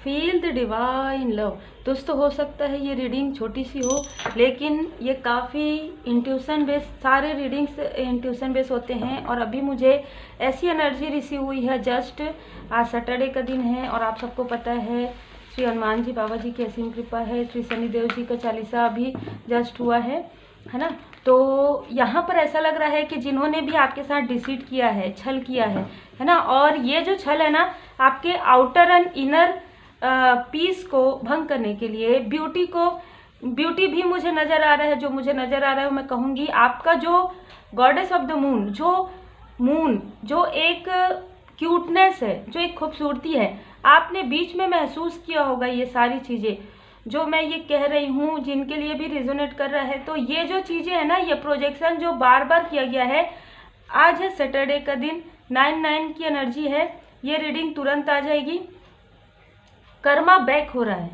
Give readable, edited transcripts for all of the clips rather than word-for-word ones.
Feel the divine love. दोस्तों, हो सकता है ये रीडिंग छोटी सी हो, लेकिन ये काफ़ी इंट्यूशन बेस, सारे रीडिंग्स इंट्यूशन बेस होते हैं। और अभी मुझे ऐसी एनर्जी रिसीव हुई है, जस्ट आज सैटरडे का दिन है और आप सबको पता है श्री हनुमान जी बाबा जी की असीम कृपा है। श्री शनिदेव जी का चालीसा अभी जस्ट हुआ है ना। तो यहाँ पर ऐसा लग रहा है कि जिन्होंने भी आपके साथ डिसीट किया है, छल किया है ना, और ये जो छल है ना, आपके आउटर एंड इनर पीस को भंग करने के लिए, ब्यूटी भी मुझे नज़र आ रहा है। जो मुझे नज़र आ रहा है मैं कहूँगी आपका जो गॉडेस ऑफ द मून, जो एक क्यूटनेस है, जो एक खूबसूरती है, आपने बीच में महसूस किया होगा। ये सारी चीज़ें जो मैं ये कह रही हूँ, जिनके लिए भी रिजोनेट कर रहा है, तो ये जो चीज़ें हैं ना, ये प्रोजेक्शन जो बार बार किया गया है। आज है सैटरडे का दिन, 9/9 की एनर्जी है। ये रीडिंग तुरंत आ जाएगी। कर्मा बैक हो रहा है,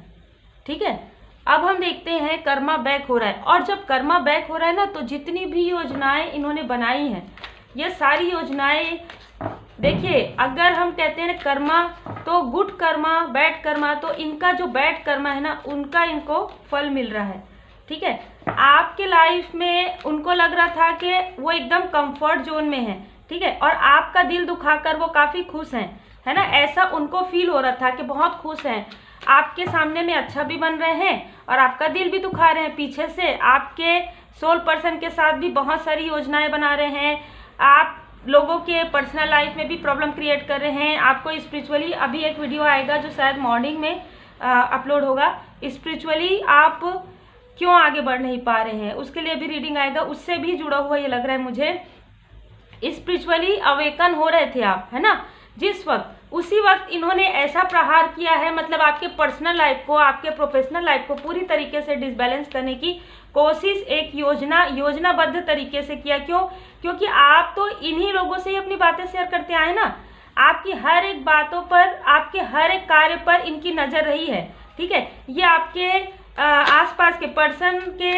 ठीक है। अब हम देखते हैं कर्मा बैक हो रहा है, और जब कर्मा बैक हो रहा है ना, तो जितनी भी योजनाएं इन्होंने बनाई हैं, ये सारी योजनाएं देखिए, अगर हम कहते हैं कर्मा तो गुड कर्मा, बैड कर्मा, तो इनका जो बैड कर्मा है ना, उनका इनको फल मिल रहा है, ठीक है। आपके लाइफ में उनको लग रहा था कि वो एकदम कंफर्ट जोन में है, ठीक है, और आपका दिल दुखाकर वो काफ़ी खुश हैं, है ना। ऐसा उनको फील हो रहा था कि बहुत खुश हैं, आपके सामने में अच्छा भी बन रहे हैं और आपका दिल भी दुखा रहे हैं। पीछे से आपके सोल पर्सन के साथ भी बहुत सारी योजनाएं बना रहे हैं। आप लोगों के पर्सनल लाइफ में भी प्रॉब्लम क्रिएट कर रहे हैं। आपको स्पिरिचुअली अभी एक वीडियो आएगा जो शायद मॉर्निंग में अपलोड होगा। स्पिरिचुअली आप क्यों आगे बढ़ नहीं पा रहे हैं, उसके लिए भी रीडिंग आएगा। उससे भी जुड़ा हुआ ये लग रहा है मुझे। स्पिरिचुअली अवेकन हो रहे थे आप, है ना, जिस वक्त, उसी वक्त इन्होंने ऐसा प्रहार किया है, मतलब आपके पर्सनल लाइफ को, आपके प्रोफेशनल लाइफ को पूरी तरीके से डिसबैलेंस करने की कोशिश एक योजनाबद्ध तरीके से किया। क्यों? क्योंकि आप तो इन्हीं लोगों से ही अपनी बातें शेयर करते आए ना। आपकी हर एक बातों पर, आपके हर एक कार्य पर इनकी नज़र रही है, ठीक है। ये आपके आसपास के पर्सन के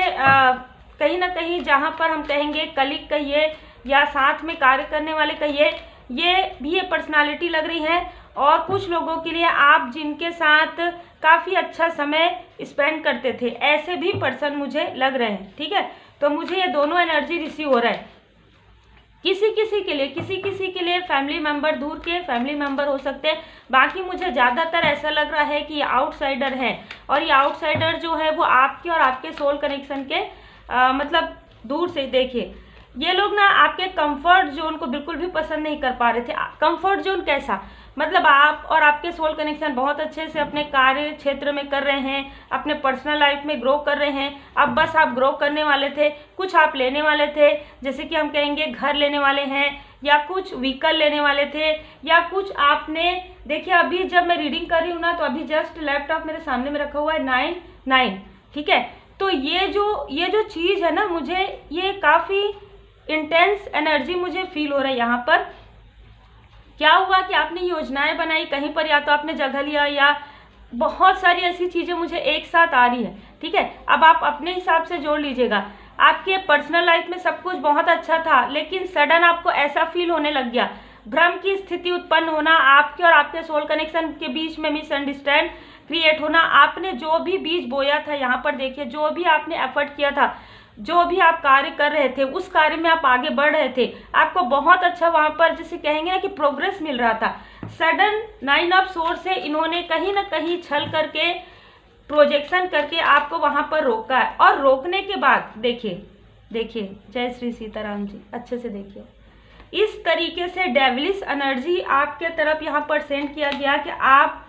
कहीं ना कहीं, जहाँ पर हम कहेंगे कलीग कहिए या साथ में कार्य करने वाले कहिए, ये पर्सनालिटी लग रही है। और कुछ लोगों के लिए आप जिनके साथ काफ़ी अच्छा समय स्पेंड करते थे, ऐसे भी पर्सन मुझे लग रहे हैं, ठीक है। तो मुझे ये दोनों एनर्जी रिसीव हो रहा है। किसी किसी के लिए फैमिली मेंबर, दूर के फैमिली मेंबर हो सकते हैं। बाकी मुझे ज़्यादातर ऐसा लग रहा है कि ये आउटसाइडर है, और ये आउटसाइडर जो है वो आपके और आपके सोल कनेक्शन के मतलब दूर से। देखिए, ये लोग ना आपके कंफर्ट जोन को बिल्कुल भी पसंद नहीं कर पा रहे थे। कंफर्ट जोन कैसा, मतलब आप और आपके सोल कनेक्शन बहुत अच्छे से अपने कार्य क्षेत्र में कर रहे हैं, अपने पर्सनल लाइफ में ग्रो कर रहे हैं। अब बस आप ग्रो करने वाले थे, कुछ आप लेने वाले थे, जैसे कि हम कहेंगे घर लेने वाले हैं, या कुछ व्हीकल लेने वाले थे, या कुछ आपने, देखिए अभी जब मैं रीडिंग कर रही हूँ ना, तो अभी जस्ट लैपटॉप मेरे सामने में रखा हुआ है 9/9, ठीक है। तो ये जो चीज़ है ना, मुझे ये काफ़ी इंटेंस एनर्जी मुझे फील हो रहा है। यहाँ पर क्या हुआ कि आपने योजनाएं बनाई, कहीं पर या तो आपने जगह लिया, या बहुत सारी ऐसी चीज़ें मुझे एक साथ आ रही है, ठीक है। अब आप अपने हिसाब से जोड़ लीजिएगा। आपके पर्सनल लाइफ में सब कुछ बहुत अच्छा था, लेकिन सडन आपको ऐसा फील होने लग गया, भ्रम की स्थिति उत्पन्न होना, आपके और आपके सोल कनेक्शन के बीच में मिसअंडरस्टैंड क्रिएट होना। आपने जो भी बीज बोया था, यहाँ पर देखिए, जो भी आपने एफर्ट किया था, जो भी आप कार्य कर रहे थे, उस कार्य में आप आगे बढ़ रहे थे, आपको बहुत अच्छा वहाँ पर जिसे कहेंगे ना कि प्रोग्रेस मिल रहा था। सडन 9 ऑफ सोर्स से इन्होंने कहीं ना कहीं छल करके, प्रोजेक्शन करके आपको वहाँ पर रोका है। और रोकने के बाद देखिए, जय श्री सीताराम जी, अच्छे से देखिए, इस तरीके से डेविलिश एनर्जी आपके तरफ यहाँ पर सेंड किया गया कि आप,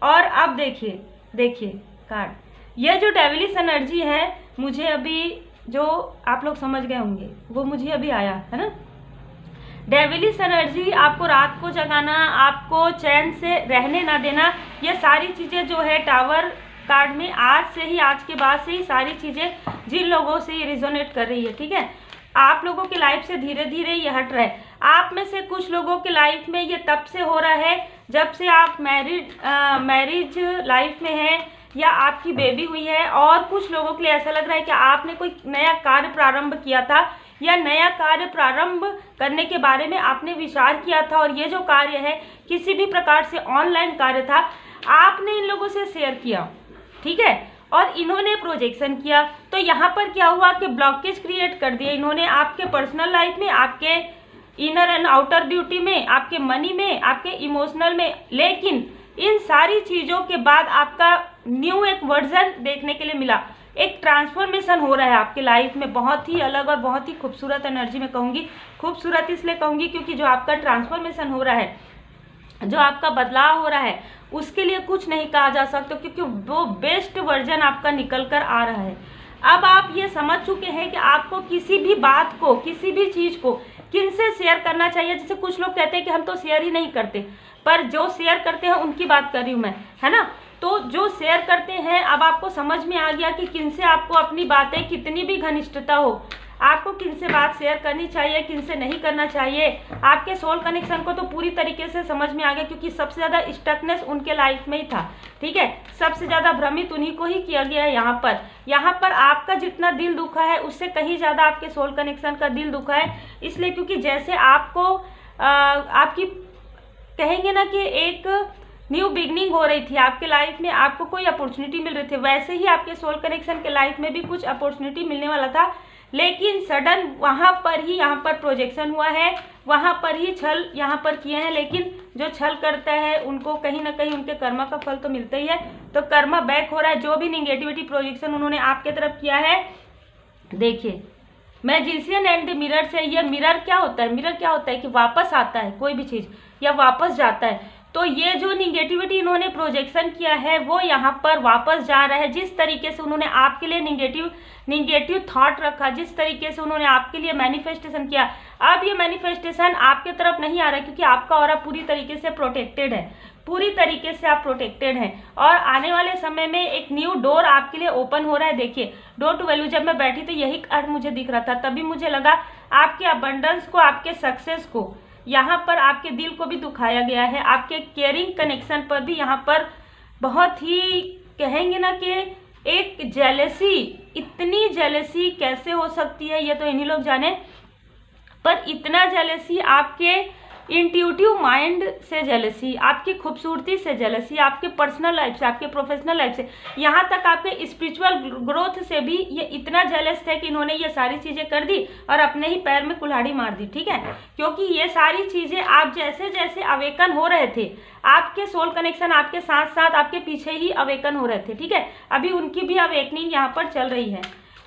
और अब देखिए कार्ड, ये जो डेविलिश एनर्जी है, मुझे अभी जो आप लोग समझ गए होंगे वो मुझे अभी आया है ना। डेविलिश एनर्जी आपको रात को जगाना, आपको चैन से रहने ना देना, ये सारी चीज़ें जो है टावर कार्ड में आज के बाद से ही सारी चीज़ें जिन लोगों से ये रिजोनेट कर रही है, ठीक है। आप लोगों की लाइफ से धीरे धीरे ये हट रहा है। आप में से कुछ लोगों की लाइफ में ये तब से हो रहा है जब से आप मैरिज लाइफ में हैं, या आपकी बेबी हुई है। और कुछ लोगों के लिए ऐसा लग रहा है कि आपने कोई नया कार्य प्रारंभ किया था, या नया कार्य प्रारंभ करने के बारे में आपने विचार किया था, और ये जो कार्य है किसी भी प्रकार से ऑनलाइन कार्य था, आपने इन लोगों से शेयर किया, ठीक है, और इन्होंने प्रोजेक्शन किया, तो यहाँ पर क्या हुआ कि ब्लॉकेज क्रिएट कर दिया इन्होंने आपके पर्सनल लाइफ में, आपके इनर एंड आउटर ड्यूटी में, आपके मनी में, आपके इमोशनल में। लेकिन इन सारी चीज़ों के बाद आपका न्यू एक वर्जन देखने के लिए मिला, एक ट्रांसफॉर्मेशन हो रहा है आपके लाइफ में, बहुत ही अलग और बहुत ही खूबसूरत एनर्जी में कहूँगी। खूबसूरत इसलिए कहूँगी क्योंकि जो आपका ट्रांसफॉर्मेशन हो रहा है, जो आपका बदलाव हो रहा है, उसके लिए कुछ नहीं कहा जा सकता, क्योंकि वो बेस्ट वर्जन आपका निकल कर आ रहा है। अब आप ये समझ चुके हैं कि आपको किसी भी बात को, किसी भी चीज़ को किनसे शेयर करना चाहिए। जैसे कुछ लोग कहते हैं कि हम तो शेयर ही नहीं करते, पर जो शेयर करते हैं उनकी बात कर रही हूँ मैं, है ना। तो जो शेयर करते हैं, अब आपको समझ में आ गया कि किनसे आपको अपनी बातें, कितनी भी घनिष्ठता हो, आपको किनसे बात शेयर करनी चाहिए, किनसे नहीं करना चाहिए। आपके सोल कनेक्शन को तो पूरी तरीके से समझ में आ गया, क्योंकि सबसे ज़्यादा स्टकनेस उनके लाइफ में ही था, ठीक है। सबसे ज़्यादा भ्रमित उन्हीं को ही किया गया है। यहाँ पर आपका जितना दिल दुखा है, उससे कहीं ज़्यादा आपके सोल कनेक्शन का दिल दुखा है। इसलिए क्योंकि जैसे आपको आपकी कहेंगे ना कि एक न्यू बिगनिंग हो रही थी आपके लाइफ में, आपको कोई अपॉर्चुनिटी मिल रही थी, वैसे ही आपके सोल कनेक्शन के लाइफ में भी कुछ अपॉर्चुनिटी मिलने वाला था। लेकिन सडन वहाँ पर ही यहाँ पर प्रोजेक्शन हुआ है, वहाँ पर ही छल यहाँ पर किए हैं। लेकिन जो छल करता है उनको कहीं ना कहीं उनके कर्मा का फल तो मिलता ही है। तो कर्मा बैक हो रहा है। जो भी निगेटिविटी प्रोजेक्शन उन्होंने आपके तरफ किया है, देखिए मैजिशियन एंड मिरर से, ये मिरर क्या होता है, मिरर क्या होता है कि वापस आता है कोई भी चीज़ या वापस जाता है। तो ये जो निगेटिविटी इन्होंने प्रोजेक्शन किया है वो यहाँ पर वापस जा रहा है। जिस तरीके से उन्होंने आपके लिए निगेटिव थॉट रखा, जिस तरीके से उन्होंने आपके लिए मैनिफेस्टेशन किया, अब ये मैनिफेस्टेशन आपके तरफ नहीं आ रहा है, क्योंकि आपका ऑरा पूरी तरीके से प्रोटेक्टेड है, पूरी तरीके से आप प्रोटेक्टेड हैं। और आने वाले समय में एक न्यू डोर आपके लिए ओपन हो रहा है। देखिए डोर टू वैल्यू, जब मैं बैठी तो यही अर्थ मुझे दिख रहा था, तभी मुझे लगा आपके अबंडेंस को, आपके सक्सेस को यहाँ पर आपके दिल को भी दुखाया गया है। आपके केयरिंग कनेक्शन पर भी यहाँ पर बहुत ही कहेंगे ना कि एक जेलेसी, इतनी जेलेसी कैसे हो सकती है ये तो इन्हीं लोग जाने, पर इतना जेलेसी आपके इंट्यूटिव माइंड से जेलसी, आपकी खूबसूरती से जेलसी, आपके पर्सनल लाइफ से, आपके प्रोफेशनल लाइफ से, यहाँ तक आपके स्पिरिचुअल ग्रोथ से भी ये इतना जेलस थे कि इन्होंने ये सारी चीज़ें कर दी और अपने ही पैर में कुल्हाड़ी मार दी, ठीक है। क्योंकि ये सारी चीज़ें आप जैसे जैसे अवेकन हो रहे थे, आपके सोल कनेक्शन आपके साथ साथ आपके पीछे ही अवेकन हो रहे थे, ठीक है। अभी उनकी भी अवेकनिंग यहाँ पर चल रही है।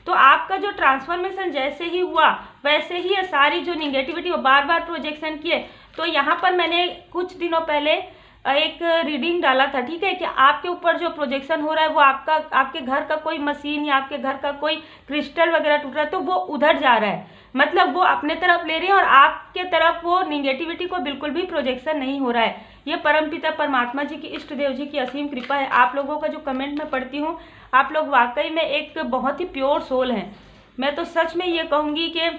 तो आपका जो ट्रांसफॉर्मेशन जैसे ही हुआ वैसे ही ये सारी जो निगेटिविटी वो बार बार प्रोजेक्शन किए। तो यहाँ पर मैंने कुछ दिनों पहले एक रीडिंग डाला था, ठीक है, कि आपके ऊपर जो प्रोजेक्शन हो रहा है वो आपके घर का कोई मशीन या आपके घर का कोई क्रिस्टल वगैरह टूट रहा है, तो वो उधर जा रहा है, मतलब वो अपने तरफ ले रही है और आपके तरफ वो निगेटिविटी को बिल्कुल भी प्रोजेक्शन नहीं हो रहा है। ये परमपिता परमात्मा जी की, इष्ट देव जी की असीम कृपा है। आप लोगों का जो कमेंट मैं पढ़ती हूँ, आप लोग वाकई में एक बहुत ही प्योर सोल हैं। मैं तो सच में ये कहूँगी कि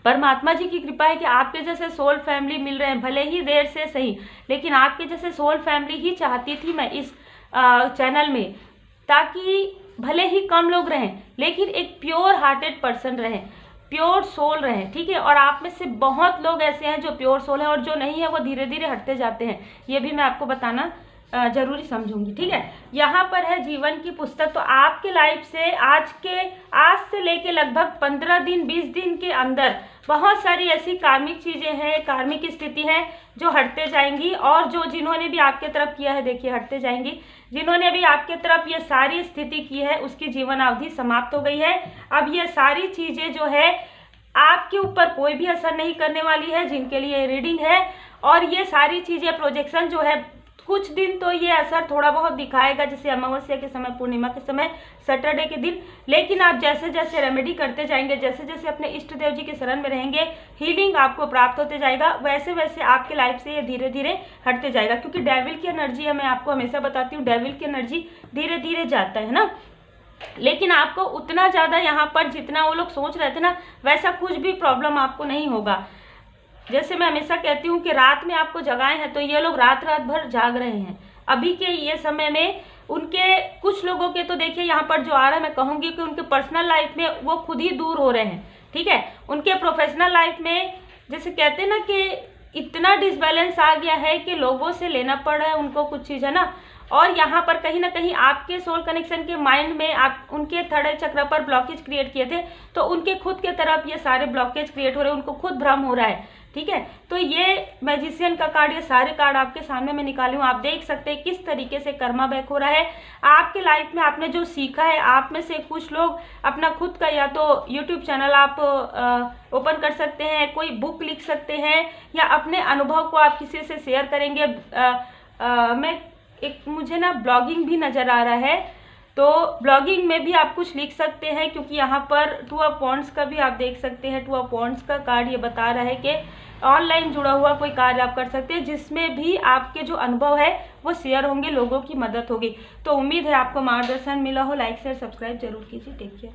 परमात्मा जी की कृपा है कि आपके जैसे सोल फैमिली मिल रहे हैं, भले ही देर से सही, लेकिन आपके जैसे सोल फैमिली ही चाहती थी मैं इस चैनल में, ताकि भले ही कम लोग रहें लेकिन एक प्योर हार्टेड पर्सन रहें, प्योर सोल रहें, ठीक है। और आप में से बहुत लोग ऐसे हैं जो प्योर सोल हैं और जो नहीं है वो धीरे धीरे हटते जाते हैं, ये भी मैं आपको बताना जरूरी समझूंगी, ठीक है। यहाँ पर है जीवन की पुस्तक। तो आपके लाइफ से आज से लेके लगभग 15 दिन 20 दिन के अंदर बहुत सारी ऐसी कार्मिक चीज़ें हैं, कार्मिक स्थिति है जो हटते जाएंगी, और जो जिन्होंने भी आपके तरफ किया है, देखिए हटते जाएंगी। जिन्होंने भी आपके तरफ ये सारी स्थिति की है उसकी जीवन अवधि समाप्त हो गई है। अब ये सारी चीज़ें जो है आपके ऊपर कोई भी असर नहीं करने वाली है, जिनके लिए रीडिंग है। और ये सारी चीज़ें प्रोजेक्शन जो है कुछ दिन तो ये असर थोड़ा बहुत दिखाएगा, जैसे अमावस्या के समय, पूर्णिमा के समय, सैटरडे के दिन। लेकिन आप जैसे जैसे रेमेडी करते जाएंगे, जैसे जैसे अपने इष्ट देव जी के शरण में रहेंगे, हीलिंग आपको प्राप्त होते जाएगा, वैसे वैसे आपके लाइफ से ये धीरे धीरे हटते जाएगा। क्योंकि डेविल की एनर्जी है, मैं आपको हमेशा बताती हूँ, डेविल की एनर्जी धीरे धीरे जाता है ना। लेकिन आपको उतना ज़्यादा यहाँ पर जितना वो लोग सोच रहे थे ना, वैसा कुछ भी प्रॉब्लम आपको नहीं होगा। जैसे मैं हमेशा कहती हूँ कि रात में आपको जगाए हैं तो ये लोग रात भर जाग रहे हैं। अभी के ये समय में उनके कुछ लोगों के तो देखिए यहाँ पर जो आ रहा है, मैं कहूँगी कि उनके पर्सनल लाइफ में वो खुद ही दूर हो रहे हैं, ठीक है। उनके प्रोफेशनल लाइफ में जैसे कहते हैं ना कि इतना डिसबैलेंस आ गया है कि लोगों से लेना पड़ रहा है उनको कुछ चीज़, है ना। और यहाँ पर कहीं ना कहीं आपके सोल कनेक्शन के माइंड में आप उनके थर्ड आई चक्र पर ब्लॉकेज क्रिएट किए थे, तो उनके खुद के तरफ ये सारे ब्लॉकेज क्रिएट हो रहे हैं, उनको खुद भ्रम हो रहा है। ठीक है, तो ये मैजिशियन का कार्ड, ये सारे कार्ड आपके सामने मैं निकाली हूँ। आप देख सकते हैं किस तरीके से कर्मा बैक हो रहा है आपके लाइफ में। आपने जो सीखा है, आप में से कुछ लोग अपना खुद का या तो यूट्यूब चैनल आप ओपन कर सकते हैं, कोई बुक लिख सकते हैं, या अपने अनुभव को आप किसी से शेयर करेंगे। मुझे ना ब्लॉगिंग भी नज़र आ रहा है, तो ब्लॉगिंग में भी आप कुछ लिख सकते हैं, क्योंकि यहाँ पर 2 ऑफ वांड्स का भी आप देख सकते हैं। 2 ऑफ वांड्स का कार्ड ये बता रहा है कि ऑनलाइन जुड़ा हुआ कोई कार्य आप कर सकते हैं, जिसमें भी आपके जो अनुभव है वो शेयर होंगे, लोगों की मदद होगी। तो उम्मीद है आपको मार्गदर्शन मिला हो। लाइक शेयर सब्सक्राइब जरूर कीजिए। Take care.